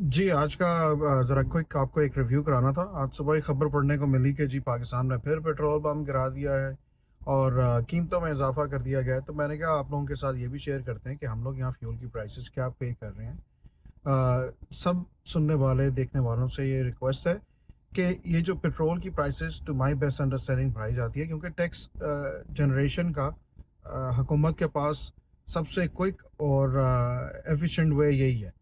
जी, आज का ज़रा क्विक आपको एक रिव्यू कराना था। आज सुबह ही खबर पढ़ने को मिली कि जी पाकिस्तान ने फिर पेट्रोल पंप गिरा दिया है और कीमतों में इज़ाफ़ा कर दिया गया है। तो मैंने कहा आप लोगों के साथ ये भी शेयर करते हैं कि हम लोग यहाँ फ्यूल की प्राइसेस क्या पे कर रहे हैं। सब सुनने वाले, देखने वालों से ये रिक्वेस्ट है कि ये जो पेट्रोल की prices to my best understanding बढ़ाई जाती है क्योंकि टैक्स जनरेशन का हुकूमत के पास सबसे क्विक और एफ़िशिएंट वे यही है।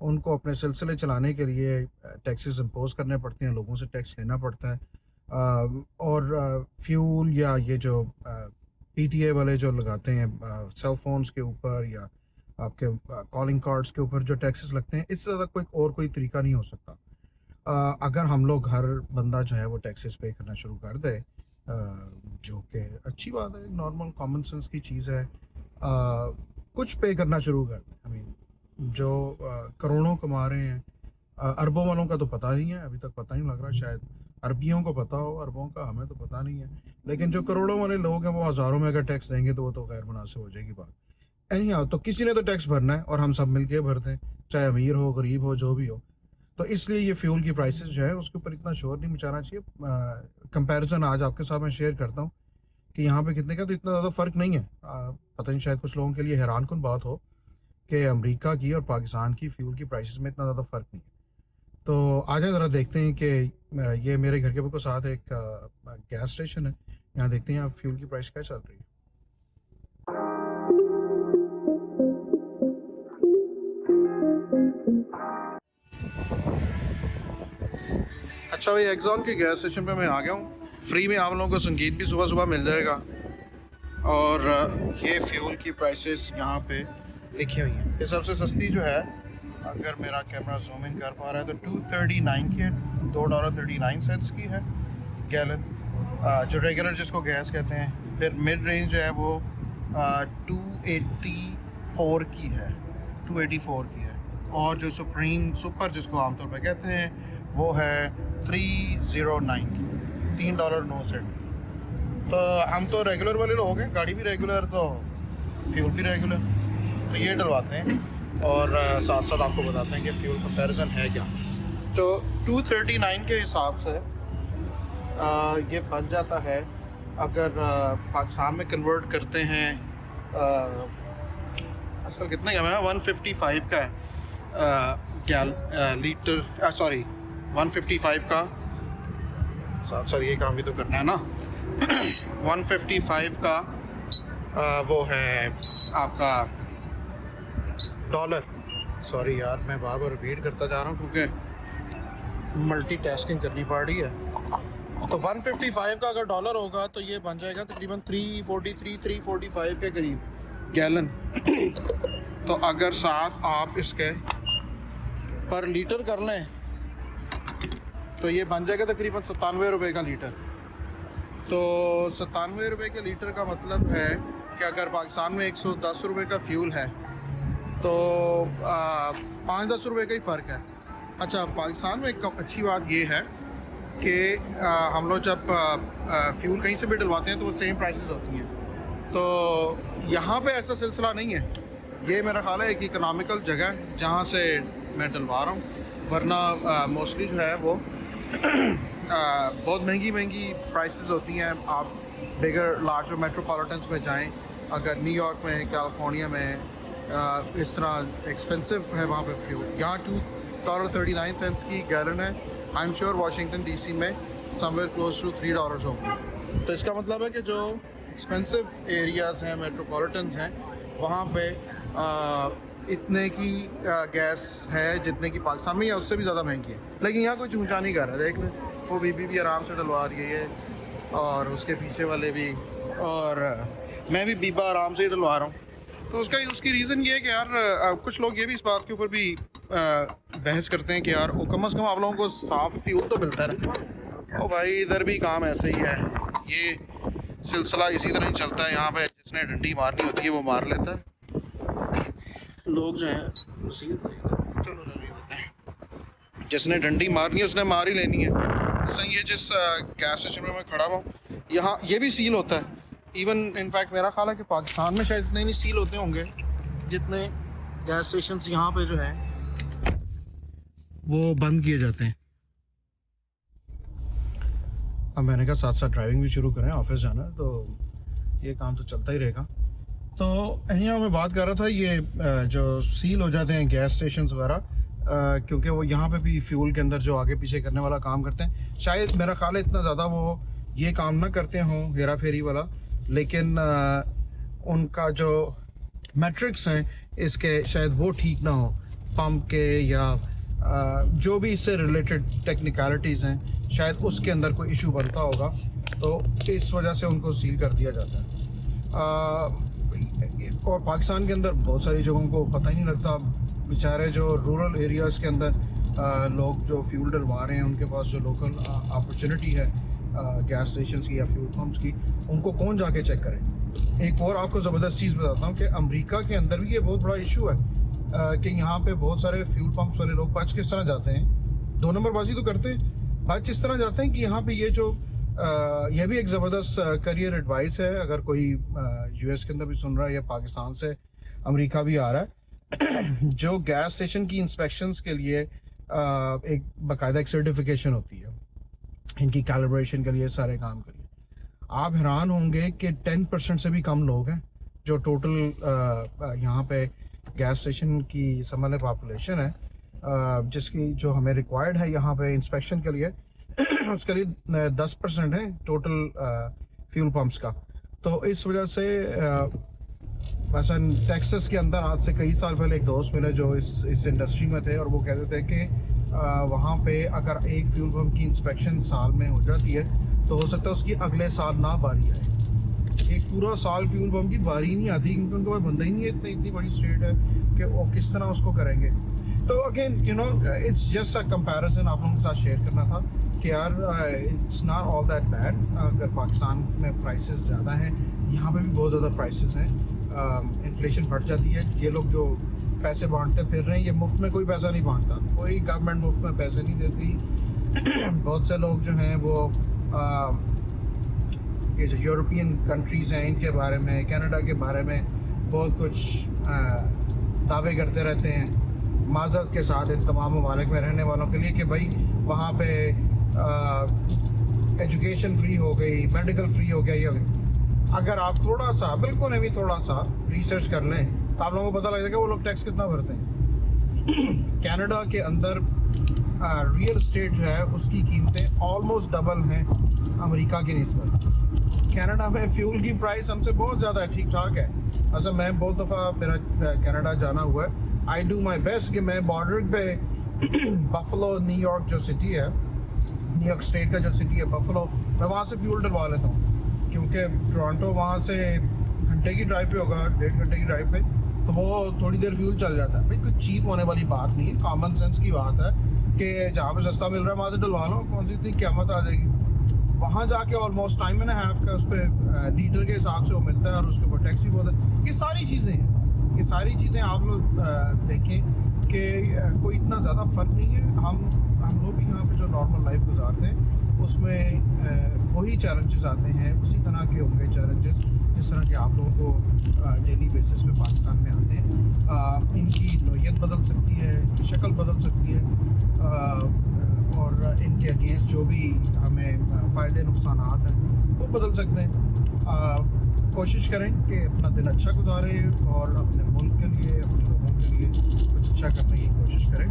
उनको अपने सिलसिले चलाने के लिए टैक्सेस इम्पोज़ करने पड़ते हैं, लोगों से टैक्स लेना पड़ता है। और फ्यूल या ये जो पीटीए वाले जो लगाते हैं सेल फ़ोन्स के ऊपर या आपके कॉलिंग कार्ड्स के ऊपर जो टैक्सेस लगते हैं, इससे ज़्यादा कोई तरीका नहीं हो सकता। अगर हम लोग हर बंदा जो है वो टैक्सेस पे करना शुरू कर दे, जो कि अच्छी बात है, नॉर्मल कॉमन सेंस की चीज़ है। कुछ पे करना शुरू कर दें। आई मीन जो करोड़ों कमा रहे हैं, अरबों वालों का तो पता नहीं है, अभी तक पता नहीं लग रहा। शायद अरबियों को पता हो, अरबों का हमें तो पता नहीं है। लेकिन जो करोड़ों वाले लोग हैं वो हज़ारों में अगर टैक्स देंगे तो वो तो गैर मुनासिब हो जाएगी बात। एनी हाउ, तो किसी ने तो टैक्स भरना है और हम सब मिलके भरते हैं, चाहे अमीर हो, गरीब हो, जो भी हो। तो इसलिए ये फ्यूल की प्राइसेस जो है उसके ऊपर इतना शोर नहीं मचाना चाहिए। कंपैरिजन आज आपके साथ मैं शेयर करता हूँ कि यहाँ पे कितने का, तो इतना ज़्यादा फ़र्क नहीं है। पता नहीं, शायद कुछ लोगों के लिए हैरानकुन बात हो कि अमेरिका की और पाकिस्तान की फ्यूल की प्राइसेस में इतना ज़्यादा फ़र्क नहीं है। तो आ जाए ज़रा देखते हैं कि ये मेरे घर के बिल्कुल साथ एक गैस स्टेशन है। यहाँ देखते हैं यहाँ फ्यूल की प्राइस क्या चल रही है। अच्छा भाई, एग्जॉन के गैस स्टेशन पे मैं आ गया हूँ। फ्री में आप लोगों को संगीत भी सुबह सुबह मिल जाएगा। और ये फ्यूल की प्राइसेस यहाँ पे लिखी हुई हैं। ये सबसे सस्ती जो है, अगर मेरा कैमरा जूम इन कर पा रहा है, तो 239 की है, $2.39 की है गैलन। जो रेगुलर जिसको गैस कहते हैं। फिर मिड रेंज जो है वो 284 की है, 284 की है। और जो सुप्रीम सुपर जिसको आमतौर पर कहते हैं वो है 309 की, $3.09। तो हम तो रेगुलर वाले लोग हैं, गाड़ी भी रेगुलर तो फ्यूल भी रेगुलर। तो ये डलवाते हैं और साथ साथ आपको बताते हैं कि फ्यूल कंपैरिजन है क्या। तो 239 के हिसाब से ये बन जाता है, अगर पाकिस्तान में कन्वर्ट करते हैं। आजकल कितने का है, 155 का है लीटर, सॉरी 155 का। साथ साथ ये काम भी तो करना है ना। 155 का वो है आपका डॉलर। सॉरी यार, मैं बार बार रिपीट करता जा रहा हूँ क्योंकि मल्टीटास्किंग करनी पड़ रही है। तो 155 का अगर डॉलर होगा तो ये बन जाएगा तकरीबन 343-345 के करीब गैलन। तो अगर साथ आप इसके पर लीटर कर लें तो ये बन जाएगा तकरीबन 97 रुपये का लीटर। तो 97 रुपये के लीटर का मतलब है कि अगर पाकिस्तान में 110 रुपये का फ्यूल है तो 5-10 रुपये का ही फ़र्क है। अच्छा, पाकिस्तान में एक अच्छी बात ये है कि हम लोग जब फ्यूल कहीं से भी डलवाते हैं तो वो सेम प्राइसेस होती हैं। तो यहाँ पे ऐसा सिलसिला नहीं है। ये मेरा ख्याल है एक इकोनॉमिकल जगह है जहाँ से मैं डलवा रहा हूँ। वरना मोस्टली जो है वो बहुत महंगी प्राइसेस होती हैं। आप बिगर लार्ज मेट्रोपॉलिटन्स में जाएं, अगर न्यूयॉर्क में, कैलिफोर्निया में इस तरह एक्सपेंसिव है वहाँ पे फ्यूल। यहाँ $2.39 की गैलन है। I am sure Washington DC में समवेयर क्लोज टू $3 होगी। तो इसका मतलब है कि जो एक्सपेंसिव एरियाज़ हैं, मेट्रोपॉलिटन्स हैं, वहाँ पे इतने की गैस है जितने की पाकिस्तान में, या उससे भी ज़्यादा महंगी है। लेकिन यहाँ कोई चूंचा नहीं कर रहा है। देख लें, वो बीबी भी आराम से डलवा रही है और उसके पीछे वाले भी, और मैं भी बीबा आराम से ही डलवा रहा हूँ। तो उसकी रीज़न ये है कि यार कुछ लोग ये भी इस बात के ऊपर भी बहस करते हैं कि यार वो कम से कम आप लोगों को साफ़ फ्यूल तो मिलता है। ओ भाई, इधर भी काम ऐसे ही है। ये सिलसिला इसी तरह ही चलता है। यहाँ पे जिसने डंडी मारनी होती है वो मार लेता है। लोग जो हैं चलो रहने देते हैं। जिसने डंडी मारनी है उसने मार ही लेनी है। जैसे ये जिस गैस स्टेशन में मैं खड़ा हुआ हूँ, यहाँ ये भी सील होता है। इवन इनफैक्ट मेरा ख्याल है कि पाकिस्तान में शायद इतने नहीं सील होते होंगे जितने गैस स्टेशन यहाँ पे जो है वो बंद किए जाते हैं। अब मैंने कहा साथ साथ ड्राइविंग भी शुरू करें, ऑफिस जाना है तो ये काम तो चलता ही रहेगा। तो यहाँ मैं बात कर रहा था ये जो सील हो जाते हैं गैस स्टेशन वगैरह, क्योंकि वो यहाँ पे भी फ्यूल के अंदर जो आगे पीछे करने वाला काम करते हैं, शायद मेरा ख्याल है इतना ज़्यादा वो ये काम ना करते हों हेरा फेरी वाला, लेकिन उनका जो मैट्रिक्स हैं इसके शायद वो ठीक ना हो पंप के, या जो भी इससे रिलेटेड टेक्निकलिटीज़ हैं शायद उसके अंदर कोई इशू बनता होगा, तो इस वजह से उनको सील कर दिया जाता है। और पाकिस्तान के अंदर बहुत सारी जगहों को पता ही नहीं लगता, बेचारे जो रूरल एरियाज़ के अंदर लोग जो फ्यूल डलवा रहे हैं, उनके पास जो लोकल अपॉर्चुनिटी है गैस स्टेशन की या फ्यूल पम्प्स की, उनको कौन जाके चेक करे। एक और आपको ज़बरदस्त चीज़ बताता हूँ कि अमेरिका के अंदर भी ये बहुत बड़ा इशू है कि यहाँ पे बहुत सारे फ्यूल पम्प्स वाले लोग बच किस तरह जाते हैं, 2 नंबरबाजी तो करते हैं, बच इस तरह जाते हैं कि यहाँ पे ये जो यह भी एक ज़बरदस्त करियर एडवाइस है, अगर कोई यूएस के अंदर भी सुन रहा है या पाकिस्तान से अमेरिका भी आ रहा है जो गैस स्टेशन की इंस्पेक्शंस के लिए एक बाकायदा एक सर्टिफिकेशन होती है इनकी कैलिब्रेशन के लिए, सारे काम के लिए। आप हैरान होंगे कि 10% से भी कम लोग हैं जो टोटल यहाँ पे गैस स्टेशन की समझ लें पॉपुलेशन है जिसकी जो हमें रिक्वायर्ड है यहाँ पे इंस्पेक्शन के लिए उसके लिए 10% है टोटल फ्यूल पंप्स का। तो इस वजह से वैसा टेक्सास के अंदर आज से कई साल पहले एक दोस्त मिले जो इस इंडस्ट्री में थे, और वो कहते थे कि वहाँ पे अगर एक फ्यूल पंप की इंस्पेक्शन साल में हो जाती है तो हो सकता है उसकी अगले साल ना बारी आए। एक पूरा साल फ्यूल पंप की बारी नहीं आती क्योंकि उनके पास बंदा ही नहीं है, इतनी बड़ी स्टेट है कि वो किस तरह उसको करेंगे। तो again you know it's just a comparison आप लोगों के साथ शेयर करना था कि यार it's not all that bad. अगर पाकिस्तान में प्राइसेस ज़्यादा हैं, यहाँ पे भी बहुत ज़्यादा प्राइसेस हैं, इन्फ्लेशन बढ़ जाती है। ये लोग जो पैसे बांटते फिर रहे हैं, ये मुफ्त में कोई पैसा नहीं बांटता, कोई गवर्नमेंट मुफ्त में पैसे नहीं देती। बहुत से लोग जो हैं वो ये जो यूरोपियन कंट्रीज़ हैं इनके बारे में, कनाडा के बारे में बहुत कुछ दावे करते रहते हैं माज़रत के साथ इन तमाम ममालिक में रहने वालों के लिए कि भाई वहाँ पे एजुकेशन फ्री हो गई, मेडिकल फ्री हो गया, ये हो गया। अगर आप थोड़ा सा बिल्कुल भी थोड़ा सा रिसर्च कर लें तो आप लोगों को पता लग जाएगा वो लोग टैक्स कितना भरते हैं। कनाडा के अंदर रियल एस्टेट जो है उसकी कीमतें ऑलमोस्ट डबल हैं अमेरिका की निस्बत। कनाडा में फ्यूल की प्राइस हमसे बहुत ज़्यादा है, ठीक ठाक है। अच्छा मैं बहुत दफ़ा मेरा कनाडा जाना हुआ है, आई डू माई बेस्ट कि मैं बॉर्डर पे बफलो न्यूयॉर्क जो सिटी है, न्यूयॉर्क स्टेट का जो सिटी है बफलो, मैं वहाँ से फ्यूल डलवा लेता हूँ क्योंकि टोरंटो वहाँ से घंटे की ड्राइव पे होगा, 1.5 घंटे की ड्राइव पे, तो वो थोड़ी देर फ्यूल चल जाता है। भाई कुछ चीप होने वाली बात नहीं है, कॉमन सेंस की बात है कि जहाँ पे सस्ता मिल रहा है वहाँ से डलवा लो, कौन सी इतनी क़यामत आ जाएगी। वहाँ जाके ऑलमोस्ट टाइम एंड हाफ का उस पर लीटर के हिसाब से वो मिलता है और उसके ऊपर टैक्स भी बहुत है। ये सारी चीज़ें हैं, ये सारी चीज़ें आप लोग देखें कि कोई इतना ज़्यादा फ़र्क नहीं है। हम लोग भी यहाँ पे जो नॉर्मल लाइफ गुजारते हैं उसमें वही चैलेंजेस आते हैं, उसी तरह के होंगे चैलेंजेस जिस तरह के आप लोगों को डेली बेसिस पे पाकिस्तान में आते हैं। इनकी नोयत बदल सकती है, इनकी शक्ल बदल सकती है, और इनके अगेंस्ट जो भी हमें फ़ायदे नुकसानात हैं वो बदल सकते हैं। कोशिश करें कि अपना दिन अच्छा गुजारें और अपने मुल्क के लिए, अपने लोगों के लिए कुछ अच्छा करने की कोशिश करें।